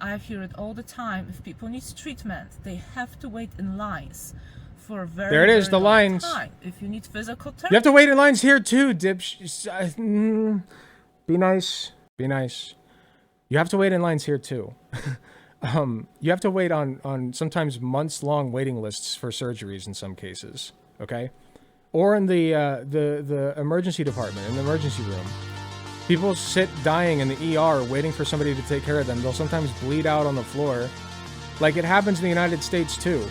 I hear it all the time. If people need treatment, they have to wait in lines for a very, there it is, very the long lines. time. If you need physical therapy, You have to wait in lines here too, be nice. Be nice. You have to wait in lines here too. You have to wait on sometimes months-long waiting lists for surgeries in some cases, okay? Or in the emergency department, in the emergency room. People sit dying in the ER waiting for somebody to take care of them. They'll sometimes bleed out on the floor. Like, it happens in the United States too.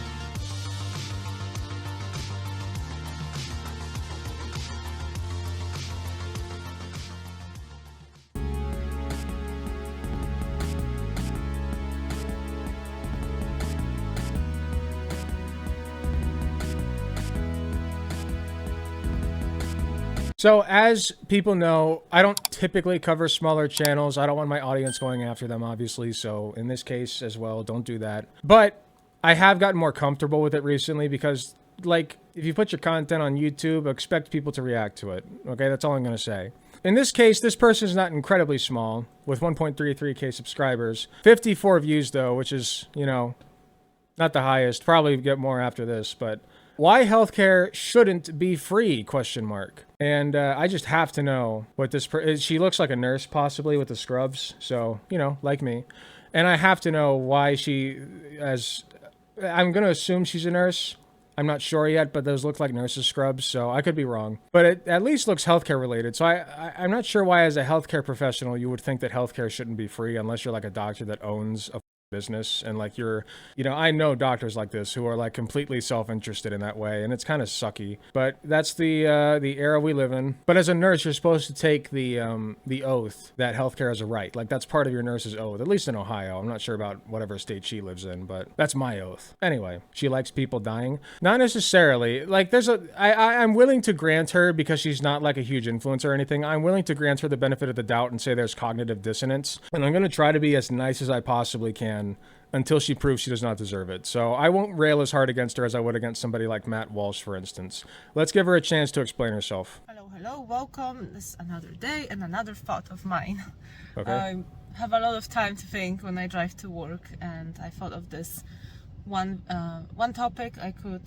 So, as people know, I don't typically cover smaller channels. I don't want my audience going after them, obviously. So, in this case as well, don't do that. But I have gotten more comfortable with it recently because, like, if you put your content on YouTube, expect people to react to it. Okay, that's all I'm going to say. In this case, this person is not incredibly small, with 1.33k subscribers. 54 views, though, which is, you know, not the highest. Probably get more after this, but... Why healthcare shouldn't be free, question mark. And I just have to know what this, she looks like a nurse possibly with the scrubs. So, you know, like me. And I have to know why she, I'm going to assume she's a nurse. I'm not sure yet, but those look like nurses scrubs, so I could be wrong. But it at least looks healthcare related. So I'm not sure why as a healthcare professional, you would think that healthcare shouldn't be free unless you're like a doctor that owns a business and like you're, you know, I know doctors like this who are like completely self-interested in that way, and it's kind of sucky, but that's the era we live in. But as a nurse, you're supposed to take the oath that healthcare is a right. Like, that's part of your nurse's oath, at least in Ohio. I'm not sure about whatever state she lives in, but that's my oath. Anyway, she likes people dying. Not necessarily. Like, I'm willing to grant her, because she's not like a huge influencer or anything, I'm willing to grant her the benefit of the doubt and say there's cognitive dissonance, and I'm going to try to be as nice as I possibly can until she proves she does not deserve it. So I won't rail as hard against her as I would against somebody like Matt Walsh, for instance. Let's give her a chance to explain herself. Hello, welcome. This is another day and another thought of mine. Okay. I have a lot of time to think when I drive to work, and I thought of this one topic I could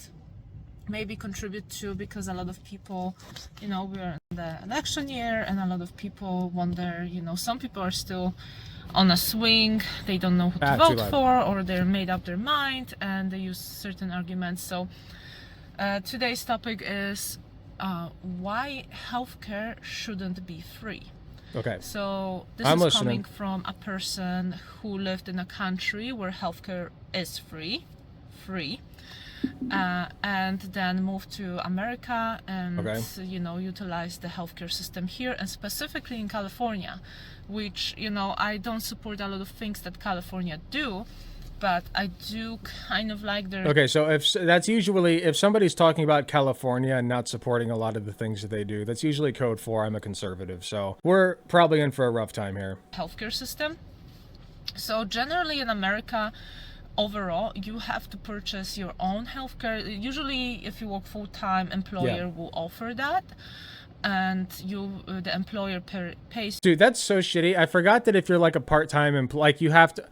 maybe contribute to, because a lot of people, you know, we're in the election year, and a lot of people wonder, you know, some people are still on a swing, they don't know who to vote for, or they're made up their mind and they use certain arguments. So today's topic is why healthcare shouldn't be free. Okay. So this is coming from a person who lived in a country where healthcare is free, and then moved to America and you know, utilized the healthcare system here, and specifically in California, which, you know, I don't support a lot of things that California do, but I do kind of like their... Okay, so if that's usually, if somebody's talking about California and not supporting a lot of the things that they do, that's usually code for I'm a conservative. So we're probably in for a rough time here. Healthcare system. So generally in America, overall, you have to purchase your own healthcare. Usually, if you work full-time, employer will offer that, and the employer pays. Dude, that's so shitty. I forgot that if you're like a part-time like you have to.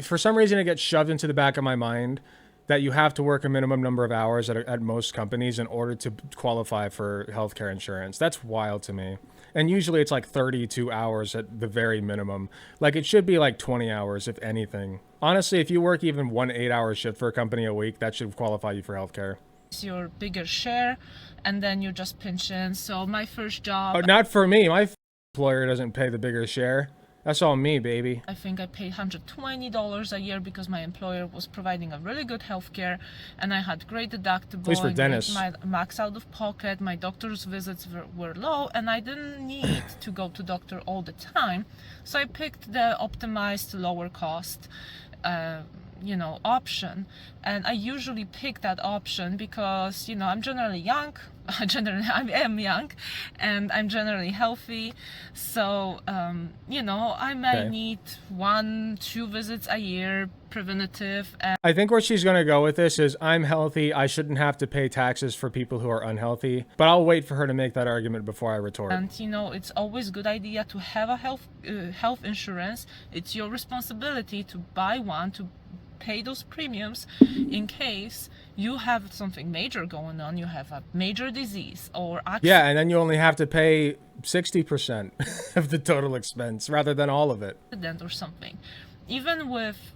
For some reason, it gets shoved into the back of my mind that you have to work a minimum number of hours at most companies in order to qualify for healthcare insurance. That's wild to me. And usually it's like 32 hours at the very minimum. Like, it should be like 20 hours, if anything. Honestly, if you work even 1 8-hour shift for a company a week, that should qualify you for healthcare. It's your bigger share, and then you just pinch in. So my first job... Oh, not for me. My employer doesn't pay the bigger share. That's all me, baby. I think I paid $120 a year because my employer was providing a really good healthcare, and I had great deductible. At least for dentists. My max out of pocket, my doctor's visits were low, and I didn't need to go to doctor all the time. So I picked the optimized, lower cost you know, option, and I usually pick that option because, you know, I'm generally young, generally I am young, and I'm generally healthy, so I may Okay. need 1-2 visits a year, preventative. I think where she's going to go with this is I'm healthy. I shouldn't have to pay taxes for people who are unhealthy. But I'll wait for her to make that argument before I retort. And it's always a good idea to have a health insurance. It's your responsibility to buy one, to pay those premiums in case you have something major going on, you have a major disease or accident. Yeah, and then you only have to pay 60% of the total expense rather than all of it. Or something. Even with,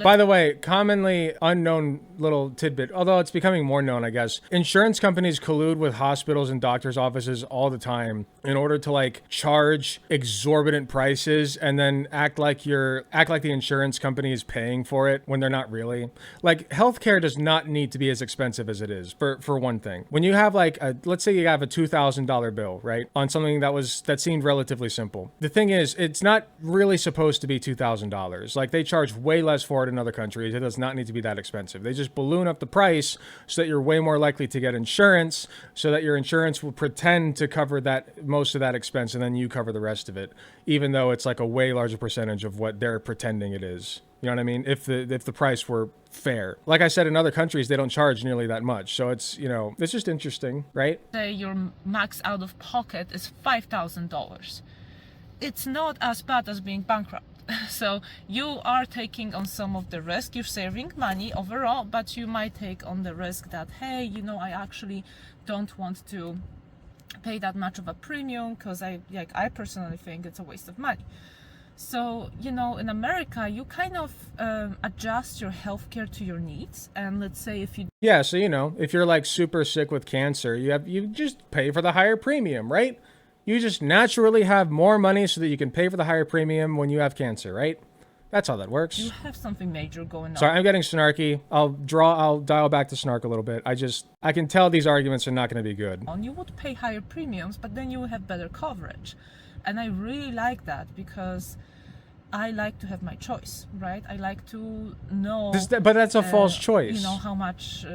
By the way, commonly unknown little tidbit, although it's becoming more known, I guess. Insurance companies collude with hospitals and doctors' offices all the time in order to like charge exorbitant prices and then act like the insurance company is paying for it when they're not really. Like, healthcare does not need to be as expensive as it is, for one thing. When you have like let's say you have a $2,000 bill, right, on something that seemed relatively simple. The thing is, it's not really supposed to be $2,000. Like, they charge way less for it in other countries. It does not need to be that expensive. They just balloon up the price so that you're way more likely to get insurance, so that your insurance will pretend to cover most of that expense, and then you cover the rest of it, even though it's like a way larger percentage of what they're pretending it is. You know what I mean? If the price were fair. Like I said, in other countries, they don't charge nearly that much. So it's just interesting, right? Say your max out of pocket is $5,000. It's not as bad as being bankrupt. So you are taking on some of the risk. You're saving money overall, but you might take on the risk that, hey, I actually don't want to pay that much of a premium because I personally think it's a waste of money. So, in America, you kind of adjust your healthcare to your needs. And let's say if you... Yeah, so, if you're like super sick with cancer, you just pay for the higher premium, right? You just naturally have more money so that you can pay for the higher premium when you have cancer, right? That's how that works. You have something major going on. Sorry, I'm getting snarky. I'll dial back the snark a little bit. I can tell these arguments are not going to be good. You would pay higher premiums, but then you would have better coverage. And I really like that because I like to have my choice, right? I like to know... But that's a false choice. How much...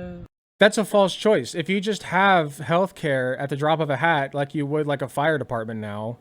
That's a false choice. If you just have healthcare at the drop of a hat, like you would like a fire department now,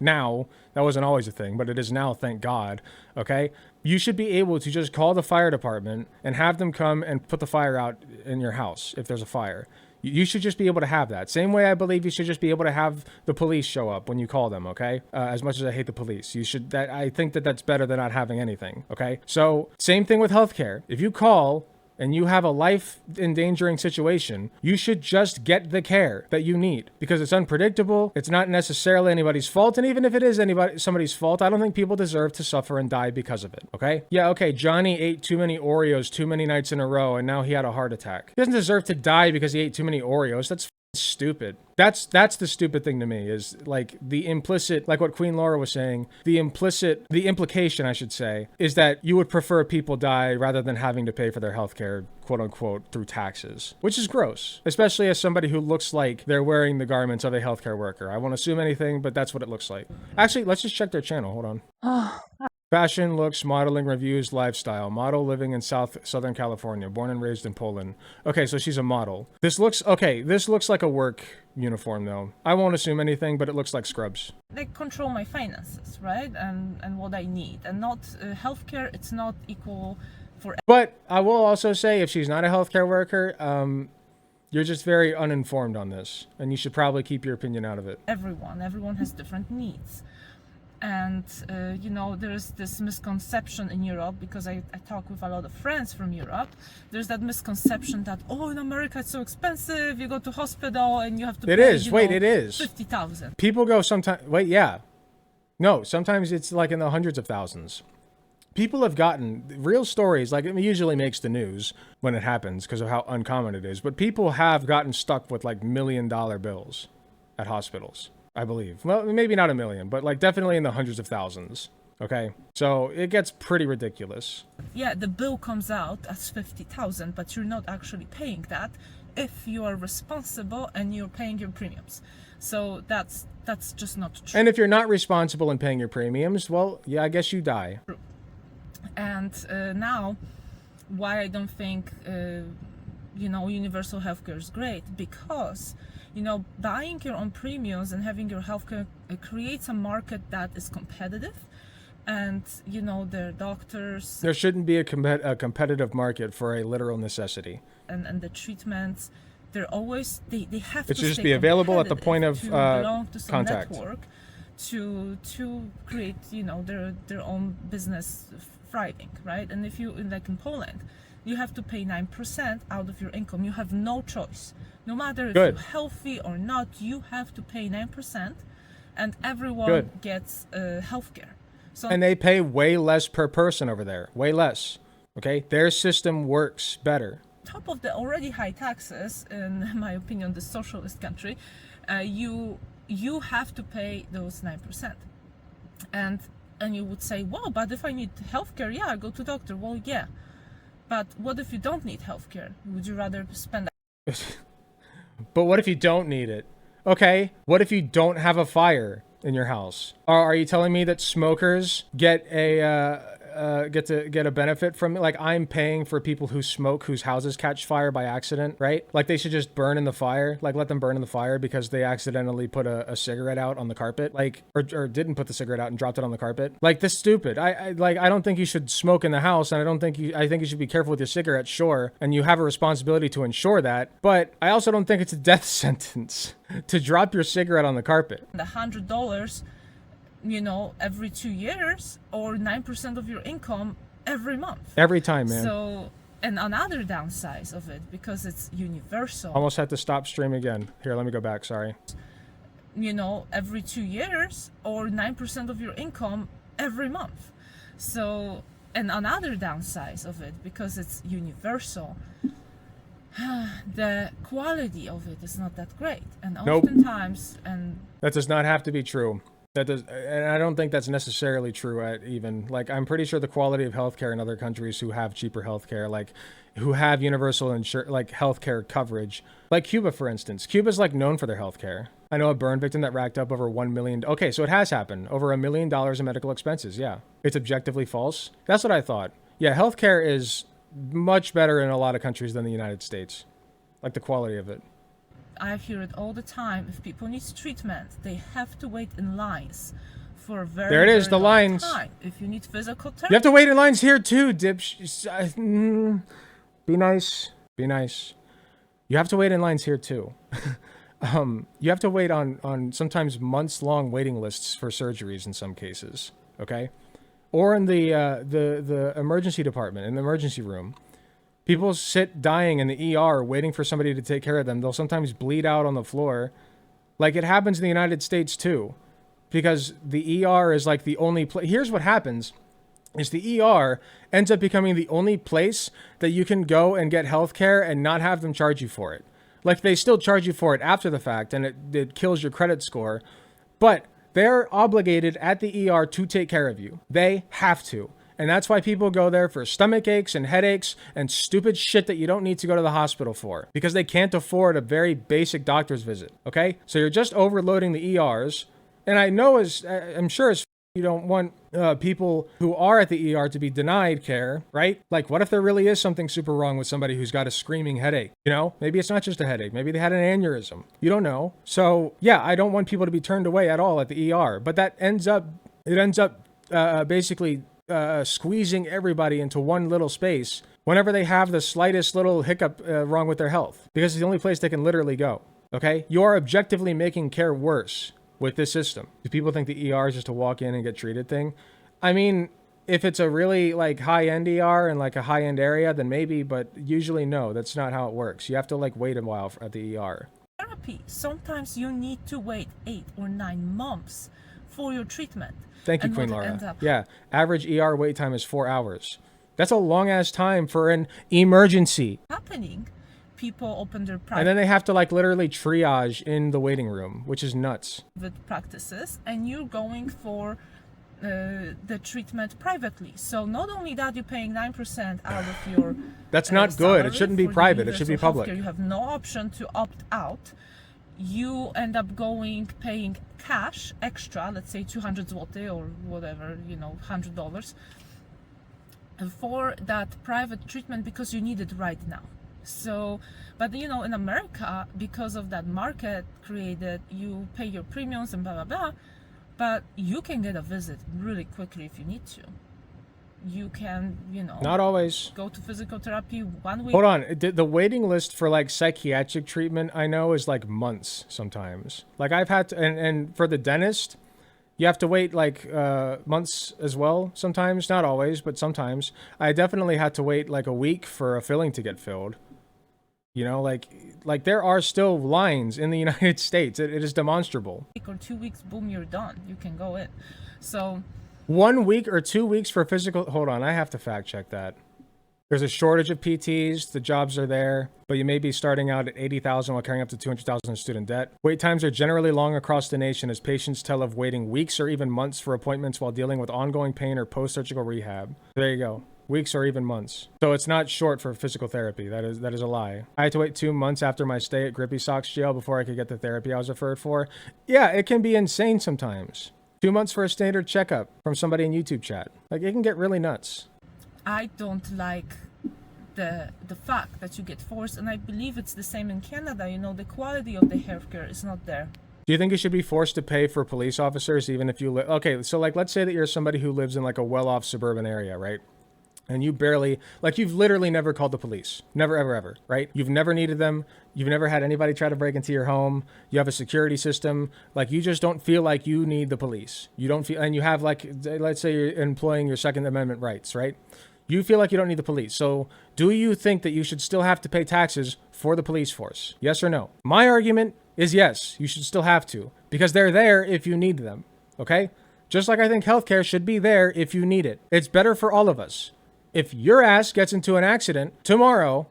that wasn't always a thing, but it is now, thank God, okay? You should be able to just call the fire department and have them come and put the fire out in your house if there's a fire. You should just be able to have that. Same way I believe you should just be able to have the police show up when you call them, okay? As much as I hate the police, I think that's better than not having anything, okay? So, same thing with healthcare. If you call and you have a life-endangering situation, you should just get the care that you need because it's unpredictable. It's not necessarily anybody's fault. And even if it is somebody's fault, I don't think people deserve to suffer and die because of it. Okay? Yeah, okay, Johnny ate too many Oreos too many nights in a row and now he had a heart attack. He doesn't deserve to die because he ate too many Oreos. That's stupid. That's the stupid thing to me is like the implicit, like what Queen Laura was saying, the implication, I should say, is that you would prefer people die rather than having to pay for their healthcare, quote unquote, through taxes, which is gross, especially as somebody who looks like they're wearing the garments of a healthcare worker. I won't assume anything, but that's what it looks like. Actually, let's just check their channel. Hold on. Fashion, looks, modeling, reviews, lifestyle. Model living in Southern California. Born and raised in Poland. Okay, so she's a model. This looks like a work uniform, though. I won't assume anything, but it looks like scrubs. They control my finances, right? And what I need. And not healthcare, it's not equal for... But I will also say, if she's not a healthcare worker, you're just very uninformed on this. And you should probably keep your opinion out of it. Everyone has different needs. And, there's this misconception in Europe, because I talk with a lot of friends from Europe, there's that misconception that, in America it's so expensive, you go to hospital and you have to pay, it is. 50,000. People go sometimes, no, sometimes it's like in the hundreds of thousands. People have gotten real stories, like it usually makes the news when it happens because of how uncommon it is, but people have gotten stuck with like $1 million bills at hospitals. I believe. Well, maybe not 1 million, but like definitely in the hundreds of thousands. Okay, so it gets pretty ridiculous. Yeah, the bill comes out as 50,000, but you're not actually paying that if you are responsible and you're paying your premiums. So that's just not true. And if you're not responsible in paying your premiums, well, yeah, I guess you die. And now, why I don't think universal healthcare is great, because buying your own premiums and having your healthcare creates a market that is competitive, and the doctors, There shouldn't be a competitive market for a literal necessity. and the treatments, they're always they have It to should just stay be available at the point of to belong to some contact. network to create their own business thriving, right? And if you like in Poland, you have to pay 9% out of your income. You have no choice. No matter if Good. you're healthy or not, you have to pay 9%, and everyone Good. gets healthcare. So And they pay way less per person over there. Way less. Okay? Their system works better. top of the already high taxes, in my opinion, the socialist country, you have to pay those 9%. And you would say, well, but if I need healthcare, yeah, I go to doctor. Well, yeah. But what if you don't need healthcare? Would you rather spend But what if you don't need it? Okay, what if you don't have a fire in your house? Are you telling me that smokers get a benefit from it? Like, I'm paying for people who smoke whose houses catch fire by accident, right? Like, they should just burn in the fire. Like, let them burn in the fire because they accidentally put a cigarette out on the carpet, like, or didn't put the cigarette out and dropped it on the carpet. Like, this stupid. I don't think you should smoke in the house, and I think you should be careful with your cigarettes, sure, and you have a responsibility to ensure that, but I also don't think it's a death sentence to drop your cigarette on the carpet. $100, every 2 years, or 9% of your income every month. Every time, man. So, and another downside of it, because it's universal. Almost had to stop stream again. Here, let me go back. Sorry. Every 2 years, or 9% of your income every month. So, and another downside of it, because it's universal, the quality of it is not that great, and Nope. oftentimes, and That does not have to be true. That does, and I don't think that's necessarily true at even. Like, I'm pretty sure the quality of healthcare in other countries who have cheaper healthcare, like, who have universal healthcare coverage, like Cuba, for instance. Cuba's like known for their healthcare. I know a burn victim that racked up over $1 million. Okay, so it has happened. Over $1 million in medical expenses. Yeah, it's objectively false. That's what I thought. Yeah, healthcare is much better in a lot of countries than the United States. Like, the quality of it. I hear it all the time. If people need treatment, they have to wait in lines for a very, There it is, very the long lines. time. If you need physical You therapy, have to wait in lines here too, Be nice. Be nice. You have to wait in lines here too. You have to wait on sometimes months-long waiting lists for surgeries in some cases. Okay, or in the emergency department, in the emergency room. People sit dying in the ER waiting for somebody to take care of them. They'll sometimes bleed out on the floor. Like, it happens in the United States too. Because the ER is like the only place. Here's what happens is the ER ends up becoming the only place that you can go and get healthcare and not have them charge you for it. Like, they still charge you for it after the fact, and it kills your credit score. But they're obligated at the ER to take care of you. They have to. And that's why people go there for stomach aches and headaches and stupid shit that you don't need to go to the hospital for, because they can't afford a very basic doctor's visit. Okay? So you're just overloading the ERs. And I'm sure you don't want people who are at the ER to be denied care, right? Like, what if there really is something super wrong with somebody who's got a screaming headache? Maybe it's not just a headache. Maybe they had an aneurysm. You don't know. So yeah, I don't want people to be turned away at all at the ER. But it ends up basically squeezing everybody into one little space whenever they have the slightest little hiccup wrong with their health, because it's the only place they can literally go. Okay? You are objectively making care worse with this system. Do people think the ER is just a walk in and get treated thing? I mean, if it's a really like high-end ER and like a high-end area, then maybe, but usually no, that's not how it works. You have to like wait a while at the ER. therapy, sometimes you need to wait 8 or 9 months for your treatment. Thank you, And Queen what Laura. ends up Yeah, average ER wait time is 4 hours. That's a long-ass time for an emergency. happening, people open their And then they have to like literally triage in the waiting room, which is nuts. private practices, and you're going for the treatment privately. So not only that, you're paying 9% out of your That's not good. salary It shouldn't be for the private. It should be universal public. healthcare. You have no option to opt out. You end up paying cash extra, let's say 200 zloty or whatever, $100 for that private treatment because you need it right now. So, but you know, in America, because of that market created, you pay your premiums and blah blah blah, but you can get a visit really quickly if you need to. You can, you know, Not always. go to physical therapy 1 week. Hold on. The waiting list for like psychiatric treatment, I know, is like months sometimes. Like I've had to, and for the dentist, you have to wait like months as well sometimes. Not always, but sometimes. I definitely had to wait like a week for a filling to get filled. You know, like there are still lines in the United States. It is demonstrable. Or 2 weeks, boom, you're done. You can go in. So 1 week or 2 weeks for physical. Hold on, I have to fact check that. There's a shortage of PTs. The jobs are there, but you may be starting out at 80,000 while carrying up to 200,000 in student debt. Wait times are generally long across the nation as patients tell of waiting weeks or even months for appointments while dealing with ongoing pain or post-surgical rehab. There you go. Weeks or even months. So it's not short for physical therapy. That is a lie. I had to wait 2 months after my stay at Grippy Socks jail before I could get the therapy I was referred for. Yeah, it can be insane sometimes. 2 months for a standard checkup from somebody in YouTube chat. Like, it can get really nuts. I don't like the fact that you get forced, and I believe it's the same in Canada. You know, the quality of the healthcare is not there. Do you think you should be forced to pay for police officers even if you live... Okay, so like, let's say that you're somebody who lives in like a well-off suburban area, right? And you barely, like, you've literally never called the police. Never, ever, ever, right? You've never needed them. You've never had anybody try to break into your home. You have a security system. Like, you just don't feel like you need the police. You don't feel, and you have, like, let's say you're employing your Second Amendment rights, right? You feel like you don't need the police. So do you think that you should still have to pay taxes for the police force? Yes or no? My argument is yes, you should still have to, because they're there if you need them, okay? Just like I think healthcare should be there if you need it. It's better for all of us. If your ass gets into an accident tomorrow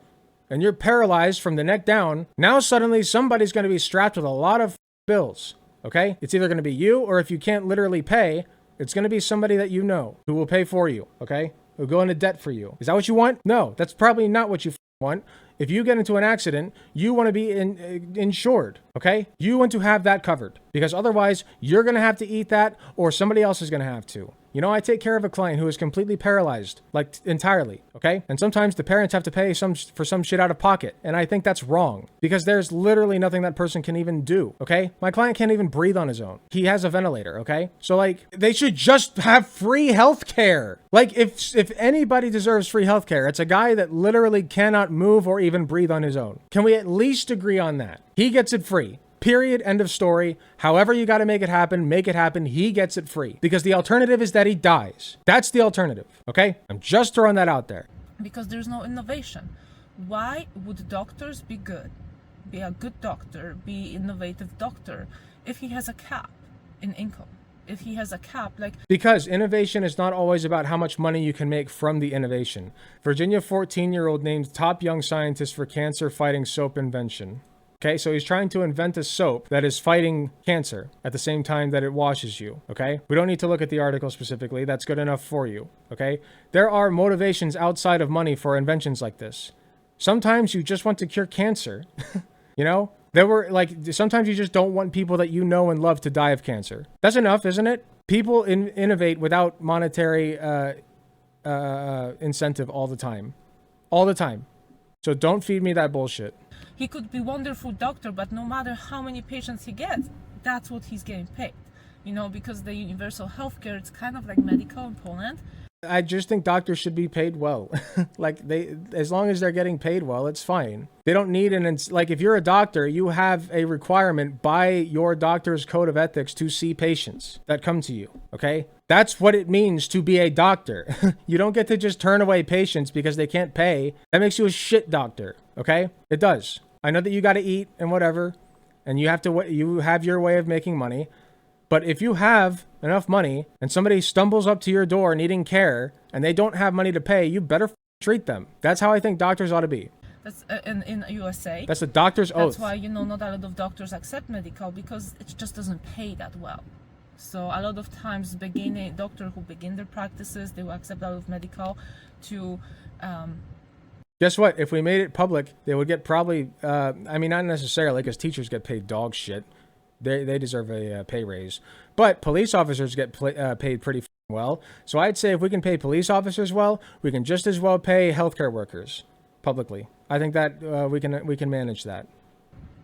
and you're paralyzed from the neck down, now suddenly somebody's going to be strapped with a lot of bills, okay? It's either going to be you, or if you can't literally pay, it's going to be somebody that you know who will pay for you, okay? Who'll go into debt for you. Is that what you want? No, that's probably not what you want. If you get into an accident, you want to be insured, okay? You want to have that covered, because otherwise you're going to have to eat that, or somebody else is going to have to. You know, I take care of a client who is completely paralyzed, like entirely, okay? And sometimes the parents have to pay for some shit out of pocket. And I think that's wrong, because there's literally nothing that person can even do, okay? My client can't even breathe on his own. He has a ventilator, okay? So like, they should just have free healthcare. Like, if anybody deserves free healthcare, it's a guy that literally cannot move or even breathe on his own. Can we at least agree on that? He gets it free. Period. End of story. However you got to make it happen, make it happen. He gets it free. Because the alternative is that he dies. That's the alternative. Okay? I'm just throwing that out there. Because there's no innovation. Why would doctors be good? Be a good doctor, be innovative doctor, if he has a cap in income? If he has a cap, like... Because innovation is not always about how much money you can make from the innovation. Virginia 14-year-old named top young scientist for cancer fighting soap invention. Okay, so he's trying to invent a soap that is fighting cancer at the same time that it washes you, okay? We don't need to look at the article specifically. That's good enough for you, okay? There are motivations outside of money for inventions like this. Sometimes you just want to cure cancer, you know? There were, like, sometimes you just don't want people that you know and love to die of cancer. That's enough, isn't it? People innovate without monetary incentive all the time. All the time. So don't feed me that bullshit. He could be a wonderful doctor, but no matter how many patients he gets, that's what he's getting paid. You know, because the universal healthcare, it's kind of like medical in Poland. I just think doctors should be paid well. Like, as long as they're getting paid well, it's fine. They don't need like, if you're a doctor, you have a requirement by your doctor's code of ethics to see patients that come to you, okay? That's what it means to be a doctor. You don't get to just turn away patients because they can't pay. That makes you a shit doctor, okay? It does. I know that you got to eat and whatever, and you have your way of making money. But if you have enough money and somebody stumbles up to your door needing care and they don't have money to pay, you better treat them. That's how I think doctors ought to be. That's in USA. That's a doctor's oath. That's why, you know, not a lot of doctors accept medical, because it just doesn't pay that well. So a lot of times doctors who begin their practices, they will accept a lot of medical to... Guess what? If we made it public, they would get probably, I mean, not necessarily, because teachers get paid dog shit. They deserve a pay raise. But police officers get paid pretty well. So I'd say if we can pay police officers well, we can just as well pay healthcare workers. publicly. I think that we can manage that.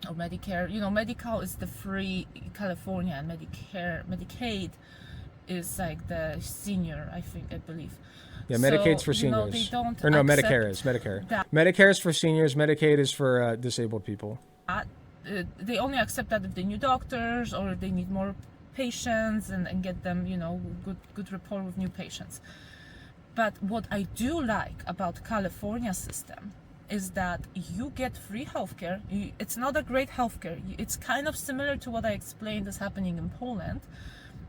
Or Medicare, Medi-Cal is the free California, and Medicaid is like the senior, I believe. Yeah, Medicaid's So, for they seniors. don't Or no, accept Medicare is Medicare. that. Medicare is for seniors. Medicaid is for disabled people. They only accept that if they need doctors or if they need more patients and get them, good rapport with new patients. But what I do like about California system is that you get free healthcare. It's not a great healthcare. It's kind of similar to what I explained is happening in Poland.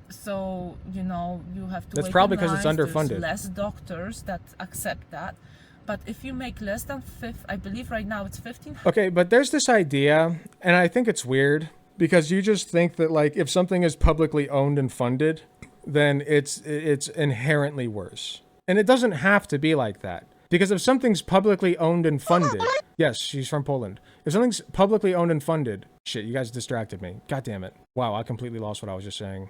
So, you have to That's wait probably in because it's lines. underfunded. There's less doctors that accept that. But if you make less than I believe right now it's 1500. Okay, but there's this idea, and I think it's weird because you just think that like if something is publicly owned and funded, then it's inherently worse. And it doesn't have to be like that. Because if something's publicly owned and funded, yes, she's from Poland. If something's publicly owned and funded, shit, you guys distracted me. God damn it. Wow, I completely lost what I was just saying.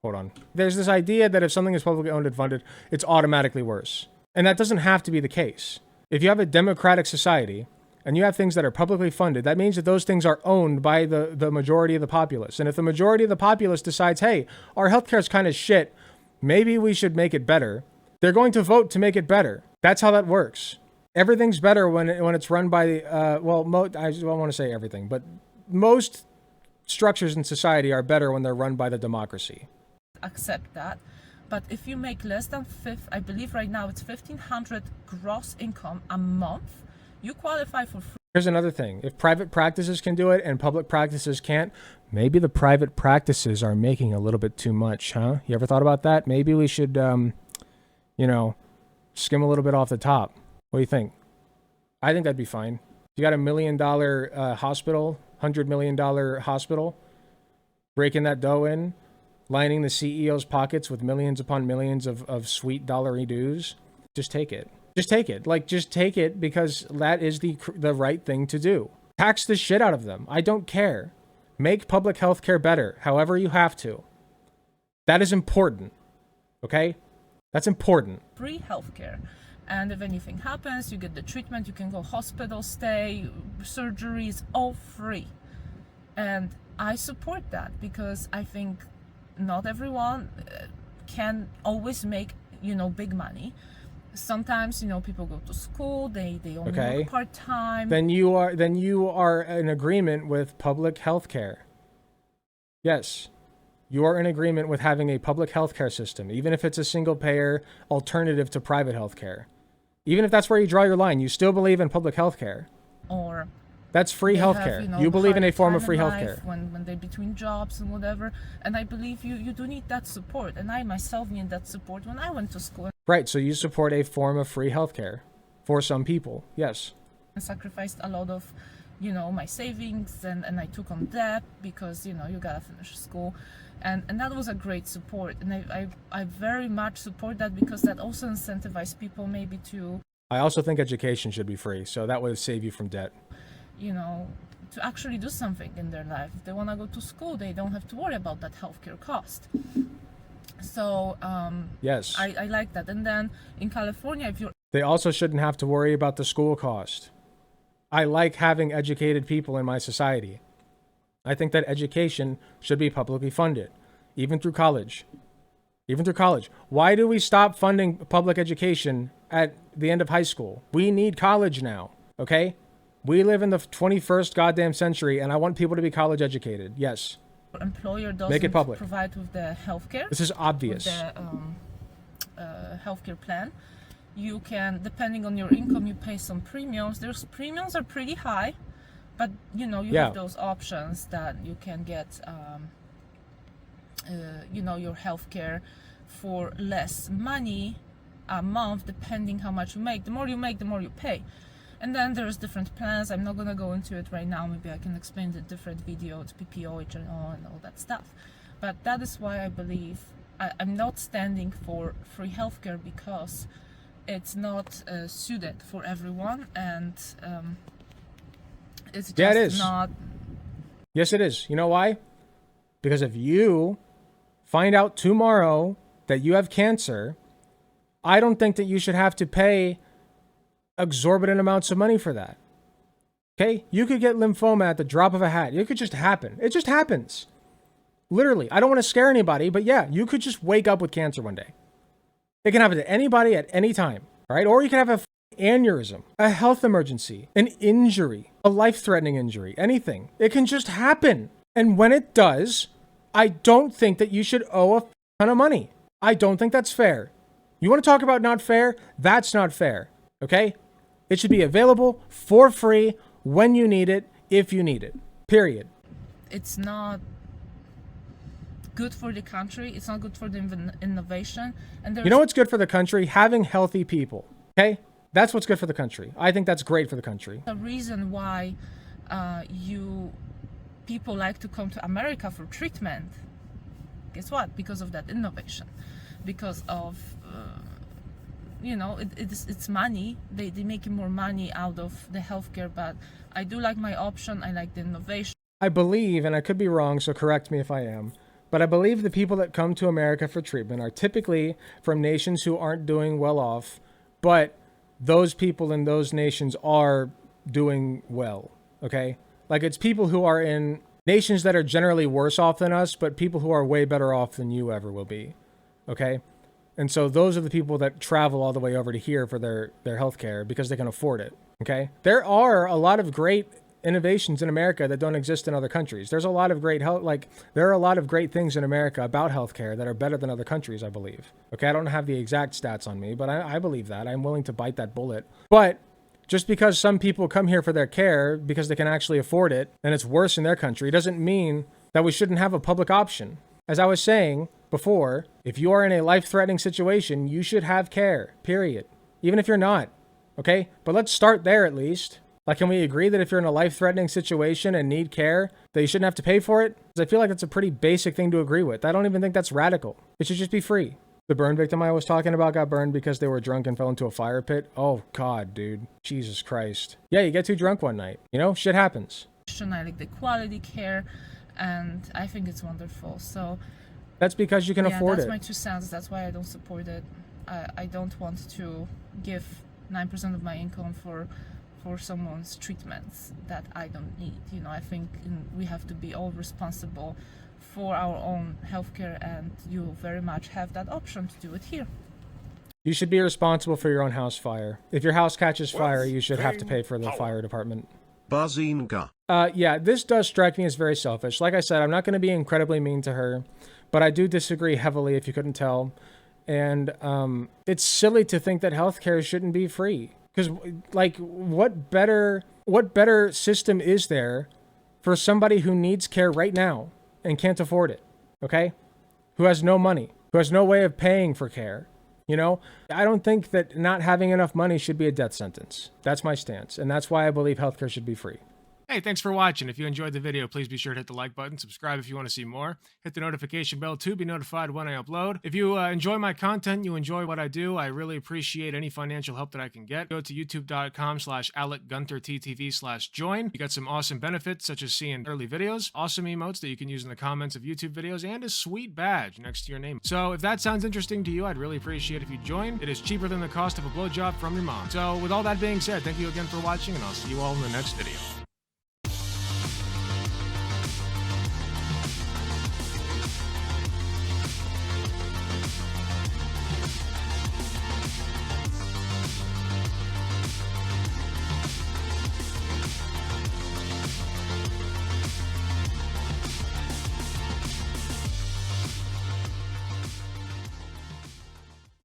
Hold on. There's this idea that if something is publicly owned and funded, it's automatically worse. And that doesn't have to be the case. If you have a democratic society and you have things that are publicly funded, that means that those things are owned by the majority of the populace. And if the majority of the populace decides, hey, our healthcare is kind of shit, maybe we should make it better, they're going to vote to make it better. That's how that works. Everything's better when it's run by, I don't want to say everything, but most structures in society are better when they're run by the democracy. Accept that. But if you make less than I believe right now it's 1,500 gross income a month, you qualify for free. Here's another thing. If private practices can do it and public practices can't, maybe the private practices are making a little bit too much, huh? You ever thought about that? Maybe we should, skim a little bit off the top. What do you think? I think that'd be fine. You got $1 million hospital, $100 million hospital, breaking that dough in, lining the CEO's pockets with millions upon millions of sweet dollary dues. Just take it. Just take it. Just take it because that is the right thing to do. Tax the shit out of them. I don't care. Make public health care better, however you have to. That is important. Okay? That's important. Free healthcare. And if anything happens, you get the treatment, you can go hospital stay, surgeries, all free. And I support that because I think not everyone can always make, big money. Sometimes, people go to school, they only work part-time. Then you are in agreement with public health care. Yes. You are in agreement with having a public healthcare system, even if it's a single-payer alternative to private healthcare. Even if that's where you draw your line, you still believe in public healthcare. Or that's free healthcare. You believe in a form of free healthcare. When they're between jobs and whatever, and I believe you do need that support, and I myself need that support when I went to school. Right. So you support a form of free healthcare for some people. Yes. I sacrificed a lot of, my savings, and I took on debt because you gotta finish school. And that was a great support, and I very much support that because that also incentivized people maybe to. I also think education should be free, so that would save you from debt. To actually do something in their life. If they want to go to school, they don't have to worry about that healthcare cost. So yes, I like that. And then in California, if you're. They also shouldn't have to worry about the school cost. I like having educated people in my society. I think that education should be publicly funded, even through college. Even through college. Why do we stop funding public education at the end of high school? We need college now, okay? We live in the 21st goddamn century, and I want people to be college educated. Yes. Employer doesn't make it public. Provide with the healthcare. This is obvious. With the healthcare plan. You can, depending on your income, you pay some premiums. Those premiums are pretty high. But you have those options that you can get, your healthcare for less money a month, depending how much you make. The more you make, the more you pay. And then there's different plans. I'm not gonna go into it right now. Maybe I can explain the different video. It's PPO, HNO, and all that stuff. But that is why I believe I'm not standing for free healthcare because it's not suited for everyone, and it's just not. Yes, it is. You know why? Because if you find out tomorrow that you have cancer, I don't think that you should have to pay exorbitant amounts of money for that. Okay? You could get lymphoma at the drop of a hat. It could just happen. It just happens. Literally. I don't want to scare anybody, but yeah, you could just wake up with cancer one day. It can happen to anybody at any time, right? Or you can have a aneurysm, a health emergency, an injury, a life-threatening injury, anything. It can just happen. And when it does, I don't think that you should owe a ton of money. I don't think that's fair. You want to talk about not fair? That's not fair, okay? It should be available for free when you need it, if you need it, period. It's not good for the country. It's not good for the innovation. And you know what's good for the country? Having healthy people, okay? That's what's good for the country. I think that's great for the country. The reason why people like to come to America for treatment, guess what? Because of that innovation, because of it's money. They making more money out of the healthcare. But I do like my option. I like the innovation. I believe, and I could be wrong, so correct me if I am, but I believe the people that come to America for treatment are typically from nations who aren't doing well off, but those people in those nations are doing well, okay? Like, it's people who are in nations that are generally worse off than us, but people who are way better off than you ever will be, okay? And so those are the people that travel all the way over to here for their healthcare because they can afford it, okay? There are a lot of great innovations in America that don't exist in other countries. There's a lot of great there are a lot of great things in America about healthcare that are better than other countries, I believe. Okay, I don't have the exact stats on me, but I believe that. I'm willing to bite that bullet. But just because some people come here for their care because they can actually afford it and it's worse in their country doesn't mean that we shouldn't have a public option. As I was saying before, if you are in a life-threatening situation, you should have care, period. Even if you're not, okay? But let's start there at least. Like, can we agree that if you're in a life-threatening situation and need care, that you shouldn't have to pay for it? Because I feel like that's a pretty basic thing to agree with. I don't even think that's radical. It should just be free. The burn victim I was talking about got burned because they were drunk and fell into a fire pit. Oh, God, dude. Jesus Christ. Yeah, you get too drunk one night. You know, shit happens. I like the quality care, and I think it's wonderful. So that's because you can afford it. That's my 2 cents. That's why I don't support it. I don't want to give 9% of my income for someone's treatments that I don't need. You know, I think we have to be all responsible for our own healthcare, and you very much have that option to do it here. You should be responsible for your own house fire. If your house catches fire, you should have to pay for the fire department. Bazinga. Yeah, this does strike me as very selfish. Like I said, I'm not going to be incredibly mean to her, but I do disagree heavily, if you couldn't tell. And it's silly to think that healthcare shouldn't be free. Because, like, what better system is there for somebody who needs care right now and can't afford it, okay? Who has no money, who has no way of paying for care, you know? I don't think that not having enough money should be a death sentence. That's my stance, and that's why I believe healthcare should be free. Hey, thanks for watching. If you enjoyed the video, please be sure to hit the like button, subscribe if you want to see more, hit the notification bell to be notified when I upload. If you enjoy my content, you enjoy what I do, I really appreciate any financial help that I can get. Go to youtube.com/AlecGunterTTV/join. You got some awesome benefits, such as seeing early videos, awesome emotes that you can use in the comments of YouTube videos, and a sweet badge next to your name. So if that sounds interesting to you, I'd really appreciate if you join. It is cheaper than the cost of a blowjob from your mom. So with all that being said, thank you again for watching, and I'll see you all in the next video.